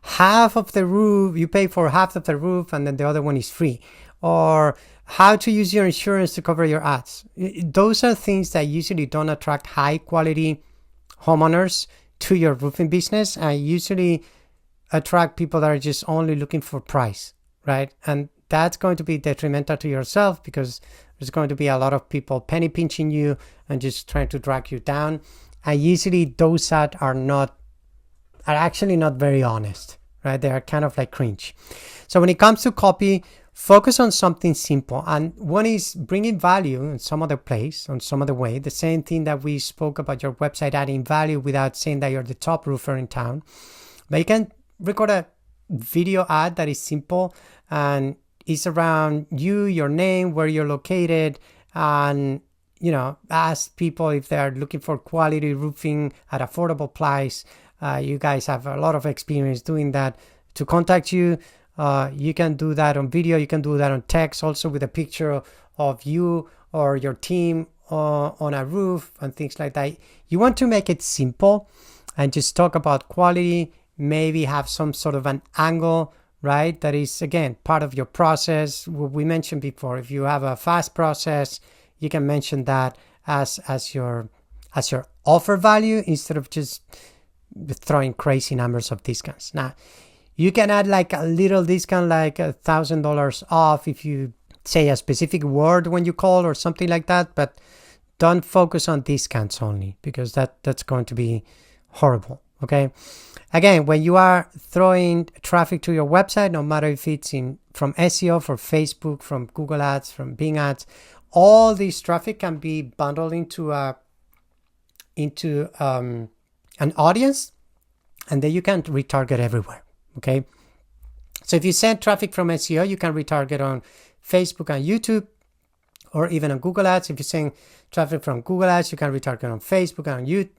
half of the roof, you pay for half of the roof and then the other one is free. Or how to use your insurance to cover your ads. Those are things that usually don't attract high quality homeowners to your roofing business, and usually attract people that are just only looking for price, right? And that's going to be detrimental to yourself, because there's going to be a lot of people penny pinching you and just trying to drag you down. And usually those ads are actually not very honest, right? They are kind of like cringe. So when it comes to copy, focus on something simple. And one is bringing value in some other place, on some other way. The same thing that we spoke about your website adding value without saying that you're the top roofer in town. But you can record a video ad that is simple and is around you, your name, where you're located, and ask people if they are looking for quality roofing at affordable price. You guys have a lot of experience doing that, to contact you. You can do that on video, you can do that on text, also with a picture of you or your team on a roof and things like that. You want to make it simple and just talk about quality. Maybe have some sort of an angle, right? That is, again, part of your process. What we mentioned before, if you have a fast process, you can mention that as your offer value, instead of just throwing crazy numbers of discounts. Now, you can add like a little discount, like $1,000 off, if you say a specific word when you call or something like that, but don't focus on discounts only, because that's going to be horrible. Okay. Again, when you are throwing traffic to your website, no matter if it's from SEO, from Facebook, from Google Ads, from Bing Ads, all this traffic can be bundled into an audience, and then you can retarget everywhere. Okay. So if you send traffic from SEO, you can retarget on Facebook and YouTube, or even on Google Ads. If you're saying traffic from Google Ads, you can retarget on Facebook and YouTube.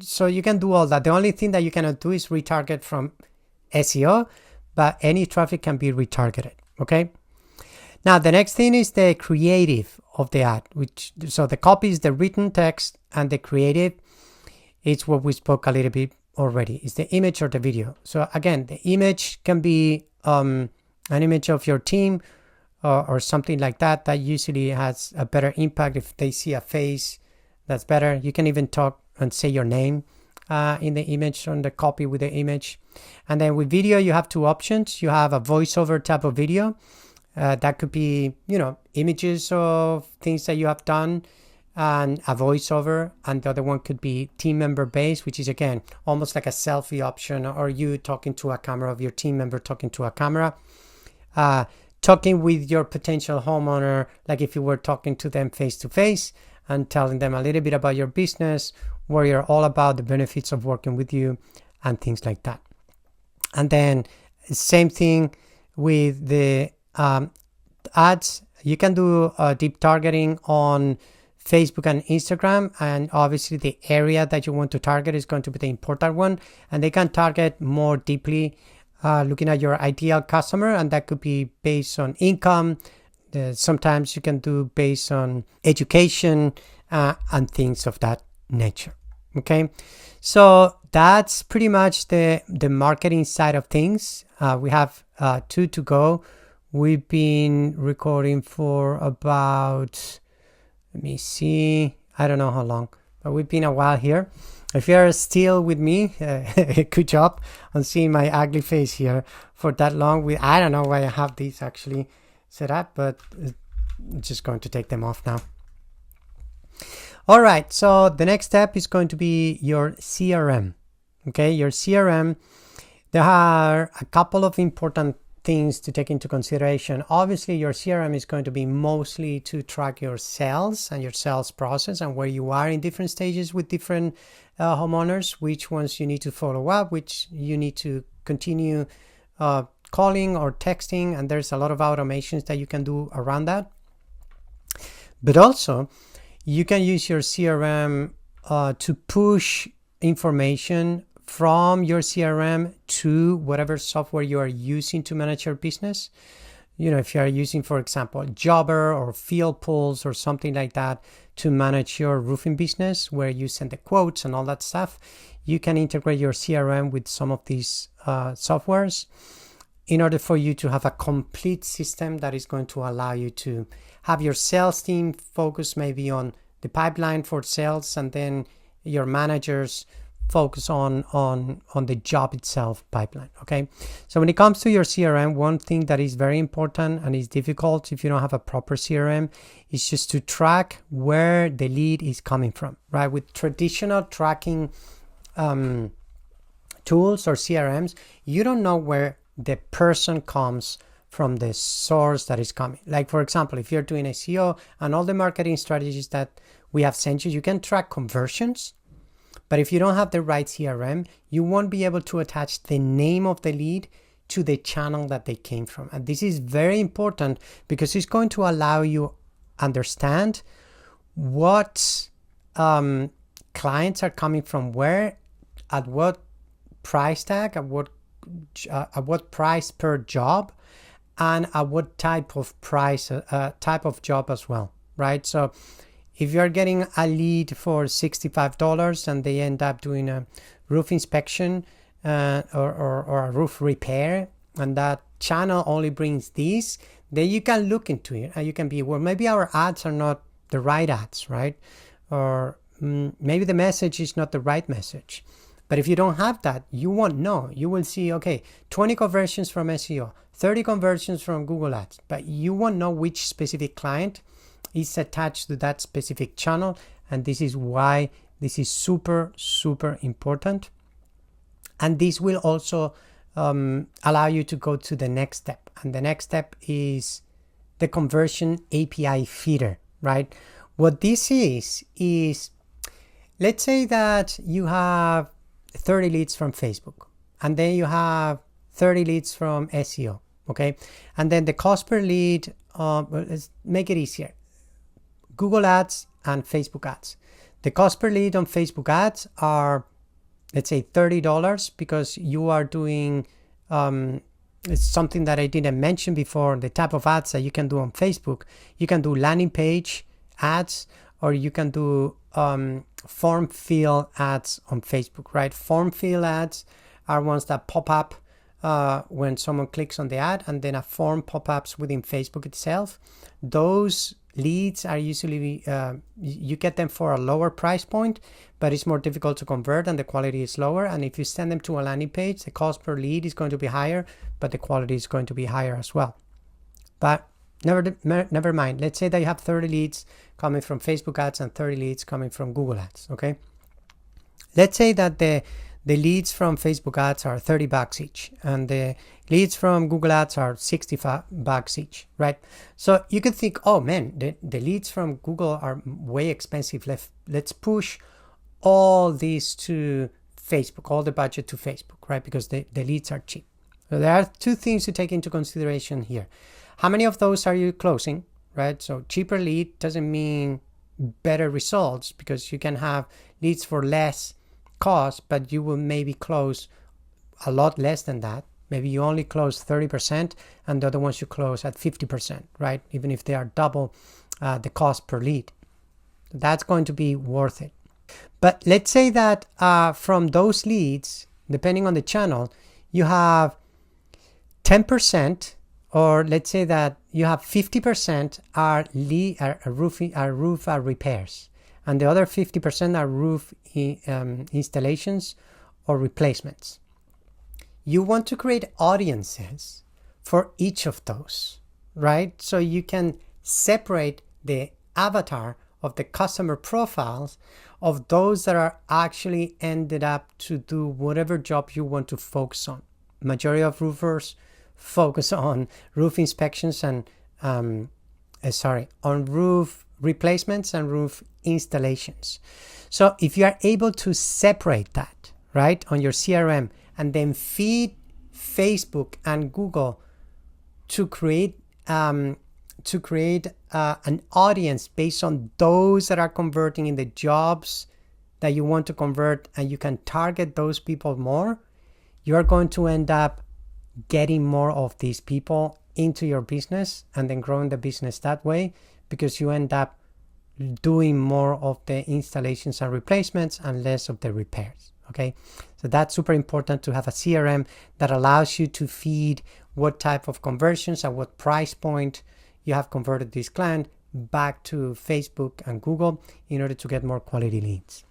So you can do all that. The only thing that you cannot do is retarget from SEO, but any traffic can be retargeted. Okay. Now, the next thing is the creative of the ad, so the copy is the written text, and the creative, it's what we spoke a little bit already, is the image or the video. So again, the image can be an image of your team, or something like that. That usually has a better impact. If they see a face, that's better. You can even talk and say your name in the image, on the copy with the image. And then with video, you have two options. You have a voiceover type of video. That could be, images of things that you have done and a voiceover. And the other one could be team member based, which is, again, almost like a selfie option, or you talking to a camera, of your team member talking to a camera. Talking with your potential homeowner, like if you were talking to them face to face and telling them a little bit about your business, where you're all about the benefits of working with you and things like that. And then same thing with the ads. You can do deep targeting on Facebook and Instagram, and obviously the area that you want to target is going to be the important one, and they can target more deeply, looking at your ideal customer, and that could be based on income. Sometimes you can do based on education and things of that nature. Okay, so that's pretty much the marketing side of things. We have 2 to go. We've been recording for about, let me see, I don't know how long, but we've been a while here. If you're still with me, good job on seeing my ugly face here for that long. I don't know why I have these actually set up, but I'm just going to take them off now. All right, so the next step is going to be your CRM. Okay, your CRM. There are a couple of important things to take into consideration. Obviously, your CRM is going to be mostly to track your sales and your sales process and where you are in different stages with different homeowners, which ones you need to follow up, which you need to continue calling or texting, and there's a lot of automations that you can do around that. But also, you can use your CRM to push information from your CRM to whatever software you are using to manage your business. You know, if you are using, for example, Jobber or Field Pulse or something like that to manage your roofing business, where you send the quotes and all that stuff, you can integrate your CRM with some of these softwares in order for you to have a complete system that is going to allow you to have your sales team focus maybe on the pipeline for sales, and then your managers focus on the job itself pipeline. Okay, so when it comes to your CRM, one thing that is very important and is difficult if you don't have a proper CRM is just to track where the lead is coming from, right? With traditional tracking tools or CRMs, you don't know where the person comes from, the source that is coming. Like, for example, if you're doing SEO and all the marketing strategies that we have sent you, you can track conversions. But if you don't have the right CRM, you won't be able to attach the name of the lead to the channel that they came from. And this is very important because it's going to allow you understand what clients are coming from where, at what price tag, at what price per job, and at what type of price, type of job as well, right? So if you're getting a lead for $65 and they end up doing a roof inspection or a roof repair, and that channel only brings these, then you can look into it and you can be, well, maybe our ads are not the right ads, right? Or maybe the message is not the right message. But if you don't have that, you won't know. You will see, okay, 20 conversions from SEO, 30 conversions from Google Ads, but you won't know which specific client is attached to that specific channel. And this is why this is super, super important. And this will also allow you to go to the next step. And the next step is the conversion API feeder, right? What this is let's say that you have 30 leads from Facebook, and then you have 30 leads from SEO, okay? And then the cost per lead, let's make it easier. Google Ads and Facebook Ads. The cost per lead on Facebook Ads are, let's say, $30 because you are doing it's something that I didn't mention before, the type of ads that you can do on Facebook. You can do landing page ads, or you can do form fill ads on Facebook, right? Form fill ads are ones that pop up when someone clicks on the ad, and then a form pop-ups within Facebook itself. Those leads are usually, you get them for a lower price point, but it's more difficult to convert and the quality is lower. And if you send them to a landing page, the cost per lead is going to be higher, but the quality is going to be higher as well. But never mind. Let's say that you have 30 leads coming from Facebook ads and 30 leads coming from Google ads, okay? Let's say that the leads from Facebook ads are $30 each, and the leads from Google ads are $65 each, right? So you could think, oh man, the leads from Google are way expensive. Let's push all these to Facebook, all the budget to Facebook, right? Because the leads are cheap. So there are two things to take into consideration here. How many of those are you closing, right? So cheaper lead doesn't mean better results, because you can have leads for less cost, but you will maybe close a lot less than that. Maybe you only close 30% and the other ones you close at 50%, right? Even if they are double the cost per lead. That's going to be worth it. But let's say that from those leads, depending on the channel, you have 10%, or let's say that you have 50% are roof repairs, and the other 50% are roof installations or replacements. You want to create audiences for each of those, right? So you can separate the avatar of the customer profiles of those that are actually ended up to do whatever job you want to focus on. Majority of roofers focus on roof inspections and on roof replacements and roof installations. So if you are able to separate that, right, on your CRM, and then feed Facebook and Google to create an audience based on those that are converting in the jobs that you want to convert, and you can target those people more, you're going to end up getting more of these people into your business and then growing the business that way, because you end up doing more of the installations and replacements and less of the repairs. Okay, so that's super important to have a CRM that allows you to feed what type of conversions at what price point you have converted this client back to Facebook and Google in order to get more quality leads.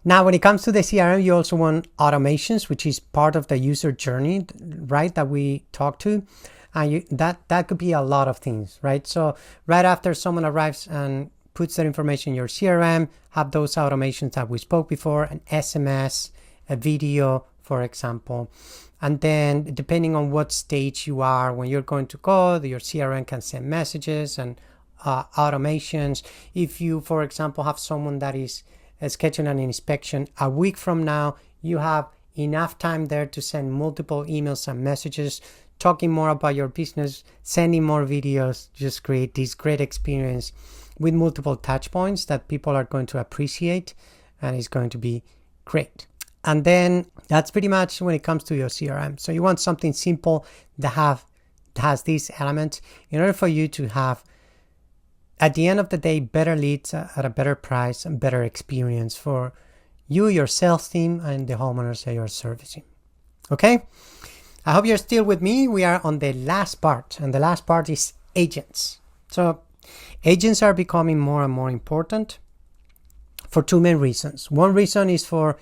Now, when it comes to the CRM, you also want automations, which is part of the user journey, right, that we talked to. And that could be a lot of things, right? So right after someone arrives and puts that information in your CRM, have those automations that we spoke before, an SMS, a video, for example. And then depending on what stage you are, when you're going to go, your CRM can send messages and automations. If you, for example, have someone that is scheduling an inspection a week from now, you have enough time there to send multiple emails and messages, talking more about your business, sending more videos, just create this great experience with multiple touch points that people are going to appreciate, and it's going to be great. And then that's pretty much when it comes to your CRM. So you want something simple that has these elements in order for you to have, at the end of the day, better leads at a better price and better experience for you, your sales team, and the homeowners that you're servicing. Okay? I hope you're still with me. We are on the last part, and the last part is agents. So agents are becoming more and more important for two main reasons. One reason is for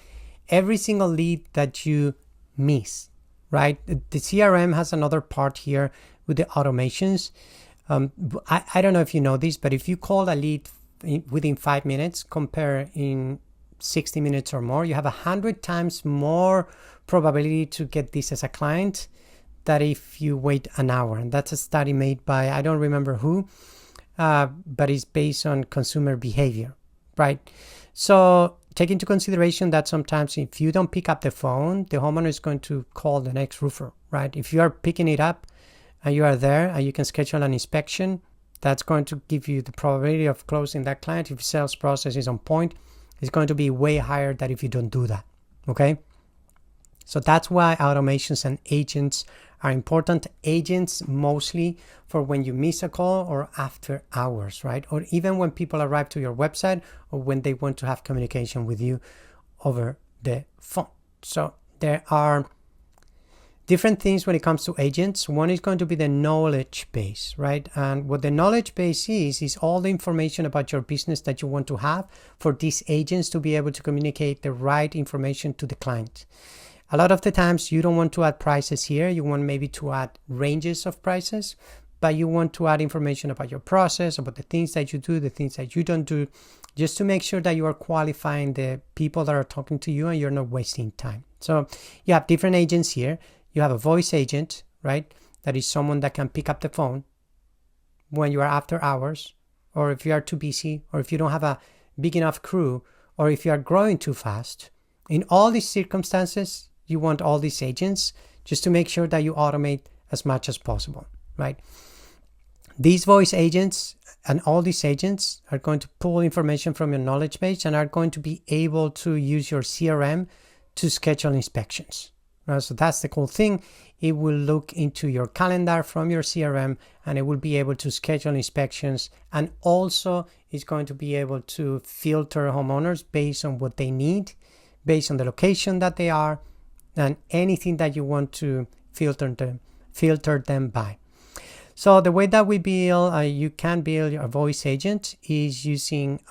every single lead that you miss, right? The CRM has another part here with the automations. I don't know if you know this, but if you call a lead within 5 minutes, compare in 60 minutes or more, you have 100 times more probability to get this as a client than if you wait an hour. And that's a study made by, I don't remember who, but it's based on consumer behavior, right? So take into consideration that sometimes if you don't pick up the phone, the homeowner is going to call the next roofer, right? If you are picking it up and you are there and you can schedule an inspection, that's going to give you the probability of closing that client. If sales process is on point, it's going to be way higher than if you don't do that, okay? So that's why automations and agents are important. Agents mostly for when you miss a call or after hours, right? Or even when people arrive to your website or when they want to have communication with you over the phone. So there are different things when it comes to agents. One is going to be the knowledge base, right? And what the knowledge base is all the information about your business that you want to have for these agents to be able to communicate the right information to the client. A lot of the times you don't want to add prices here. You want maybe to add ranges of prices, but you want to add information about your process, about the things that you do, the things that you don't do, just to make sure that you are qualifying the people that are talking to you and you're not wasting time. So you have different agents here. You have a voice agent, right? That is someone that can pick up the phone when you are after hours, or if you are too busy, or if you don't have a big enough crew, or if you are growing too fast. In all these circumstances, you want all these agents just to make sure that you automate as much as possible, right? These voice agents and all these agents are going to pull information from your knowledge base and are going to be able to use your CRM to schedule inspections. So that's the cool thing. It will look into your calendar from your CRM and it will be able to schedule inspections, and also it's going to be able to filter homeowners based on what they need, based on the location that they are, and anything that you want to filter them by. So the way that we build, you can build a voice agent is using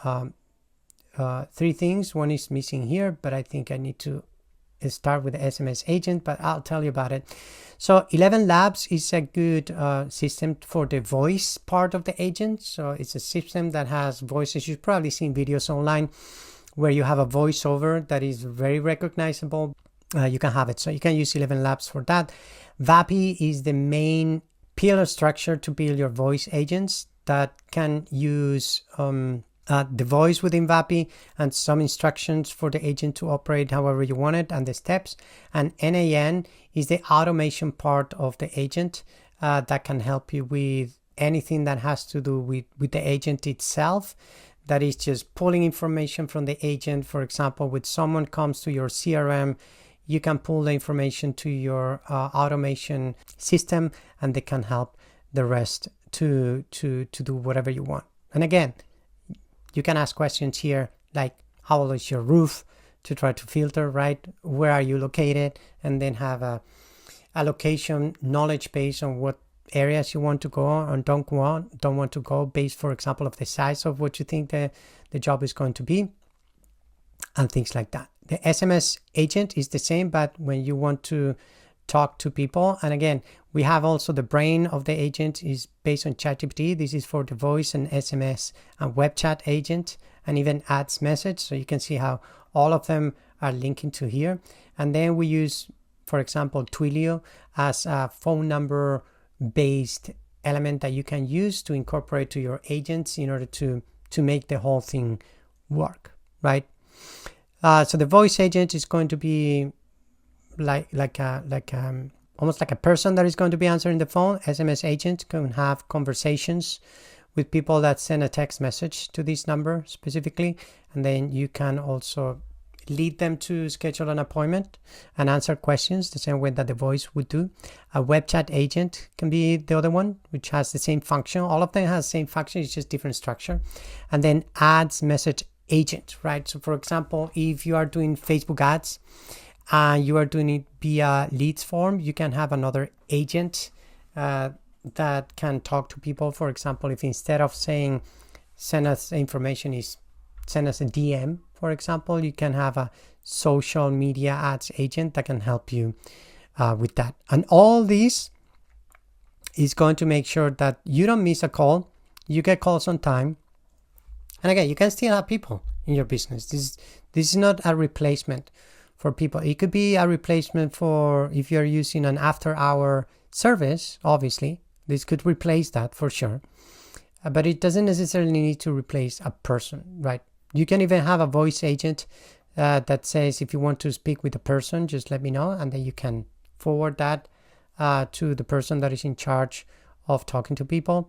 three things. One is missing here, but I think I need to start with the SMS agent, but I'll tell you about it. So 11 Labs is a good system for the voice part of the agent. So it's a system that has voices. You've probably seen videos online where you have a voiceover that is very recognizable. You can have it. So you can use 11 Labs for that. VAPI is the main pillar structure to build your voice agents that can use the voice within VAPI and some instructions for the agent to operate however you want it and the steps. And NAN is the automation part of the agent that can help you with anything that has to do with the agent itself. That is just pulling information from the agent. For example, when someone comes to your CRM, you can pull the information to your automation system, and they can help the rest to do whatever you want. And again, you can ask questions here like, how old is your roof, to try to filter, right? Where are you located? And then have a location knowledge based on what areas you want to go and don't want to go, based, for example, of the size of what you think the job is going to be, and things like that. The SMS agent is the same, but when you want to talk to people, and again, we have also the brain of the agent is based on ChatGPT. This is for the voice and SMS and web chat agent, and even ads message. So you can see how all of them are linking to here. And then we use, for example, Twilio as a phone number based element that you can use to incorporate to your agents in order to make the whole thing work, right? So the voice agent is going to be almost like a person that is going to be answering the phone. SMS agent can have conversations with people that send a text message to this number specifically, and then you can also lead them to schedule an appointment and answer questions the same way that the voice would do. A web chat agent can be the other one, which has the same function. All of them has the same function, it's just different structure. And then ads message agent, right? So for example, if you are doing Facebook ads and you are doing it via leads form, you can have another agent that can talk to people. For example, if instead of saying send us information is send us a DM, for example, you can have a social media ads agent that can help you with that. And all this is going to make sure that you don't miss a call, you get calls on time. And again, you can still have people in your business. This is not a replacement for people. It could be a replacement for if you're using an after-hour service, obviously. This could replace that for sure. But it doesn't necessarily need to replace a person, right? You can even have a voice agent that says, if you want to speak with a person, just let me know. And then you can forward that to the person that is in charge of talking to people.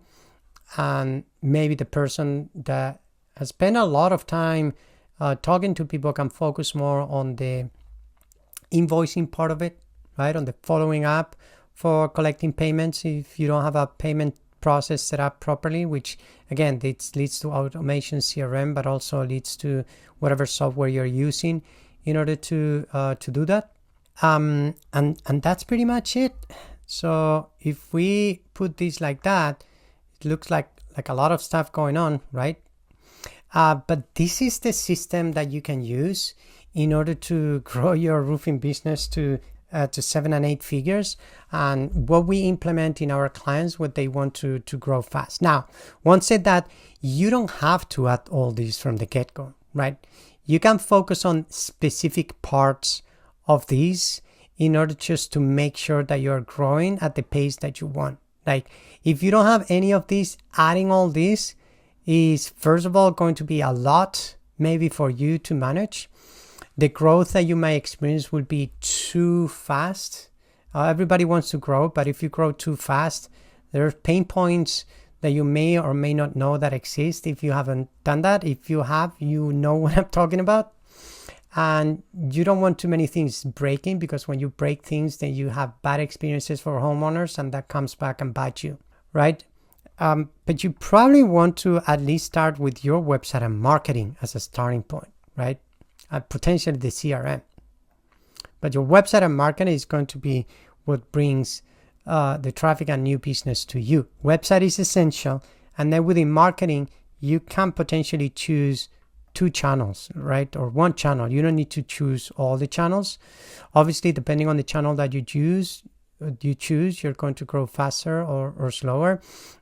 And maybe the person that has spent a lot of time talking to people can focus more on the invoicing part of it, right? On the following up for collecting payments if you don't have a payment process set up properly, which again, this leads to automation CRM, but also leads to whatever software you're using in order to do that. And that's pretty much it. So if we put this like that, it looks like a lot of stuff going on, right? But this is the system that you can use in order to grow your roofing business to 7 and 8 figures, and what we implement in our clients when they want to grow fast. Now, once said that, you don't have to add all these from the get-go, right? You can focus on specific parts of these in order just to make sure that you're growing at the pace that you want. Like, if you don't have any of these, adding all this is, first of all, going to be a lot maybe for you to manage. The growth that you may experience will be too fast. Everybody wants to grow, but if you grow too fast, there are pain points that you may or may not know that exist if you haven't done that. If you have, you know what I'm talking about. And you don't want too many things breaking, because when you break things, then you have bad experiences for homeowners, and that comes back and bite you, right? But you probably want to at least start with your website and marketing as a starting point, right? Potentially the CRM. But your website and marketing is going to be what brings the traffic and new business to you. Website is essential. And then within marketing, you can potentially choose 2 channels, right? Or 1 channel. You don't need to choose all the channels. Obviously, depending on the channel that you choose, you're going to grow faster or slower.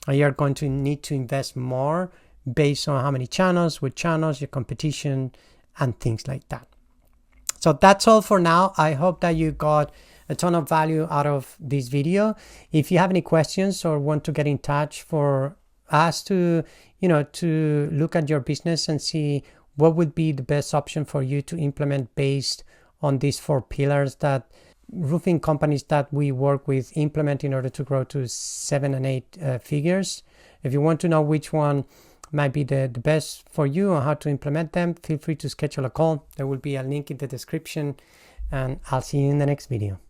You're going to need to invest more based on how many channels, which channels, your competition, and things like that. So that's all for now. I hope that you got a ton of value out of this video. If you have any questions or want to get in touch for us to, to look at your business and see what would be the best option for you to implement based on these 4 pillars that roofing companies that we work with implement in order to grow to 7 and 8 figures. If you want to know which one might be the best for you and how to implement them, feel free to schedule a call. There will be a link in the description, and I'll see you in the next video.